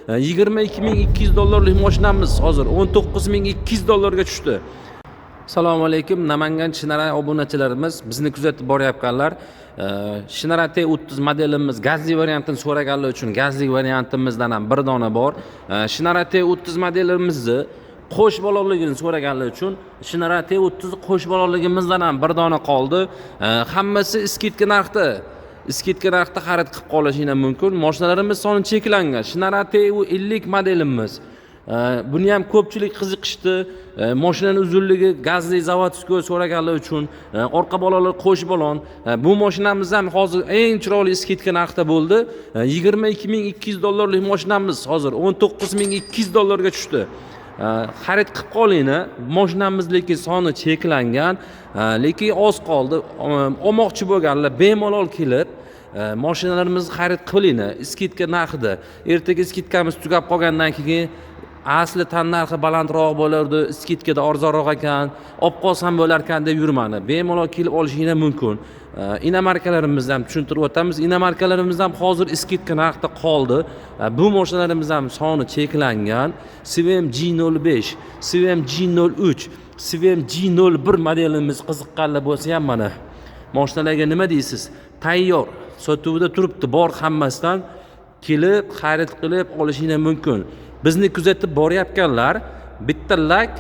$22.200 mashinamiz hozir $19.200 tushdi. Assalomu alaykum Namangan Shinara obunachilarimiz, bizni kuzatib boryapkanlar. Shinara T30 modelimiz gazli variantini so'raganlar uchun gazli variantimizdan ham bir dona bor. Shinara T30 modelimizni qo'sh balonligini so'raganlar uchun Shinara T30 qo'sh balonligimizdan ham bir dona qoldi. Hammasi skidka narxda. Skidka narxda xarid qilib qolishingiz mumkin. Mashinalarimiz soni cheklangan. Shinara T50 modelimiz. Buni ham ko'pchilik qiziqishdi. Mashinaning uzunligi gazli zavodskoy so'raganlar uchun orqa balonlar qo'sh balon. Bu mashinamiz ham hozir eng chiroyli skidka narxda bo'ldi. $22.200 mashinamiz hozir $19.200 tushdi. Xarid qilib qolinglar. Mashinamiz lekin soni cheklangan, lekin oz qoldi. Olmoqchi bo'lganlar bemalol kelib mashinalarimizni xarid qilinglar. Skidka narxida. Ertaga skidkamiz tugab qolgandan keyin asli tan narxi balandroq bo'lardi, skidkada arzonroq ekan, olib qolsam bo'larkan deb yurmani. Bemalol kelib olishingiz mumkin. Inomarkalarimizni ham tushuntirib o'tamiz. Inomarkalarimiz ham hozir skidka narxda qoldi. Bu mashinalarimiz ham soni cheklangan. Swim G05, Swim G03, Swim G01 modelimiz qiziqqanlar bo'lsa ham mana mashinalarga nima deysiz? Tayyor, sotuvda turibdi, bor hammasidan kelib xarid qilib olishingiz mumkin. Bizni kuzatib boryapkanlar, bitta like,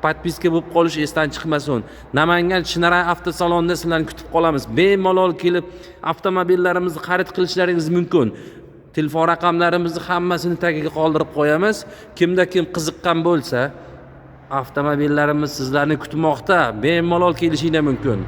podpiska bo'lib qolish esdan chiqmasin. Namangan Shinara avtosalonida sizlarni kutib qolamiz. Bemalol kelib avtomobillarimizni xarid qilishlaringiz mumkin. Telefon raqamlarimizni hammasini tagiga qoldirib qo'yamiz. Kimda kim qiziqqan bo'lsa, avtomobillarimiz sizlarni kutmoqda. Bemalol kelishingiz mumkin.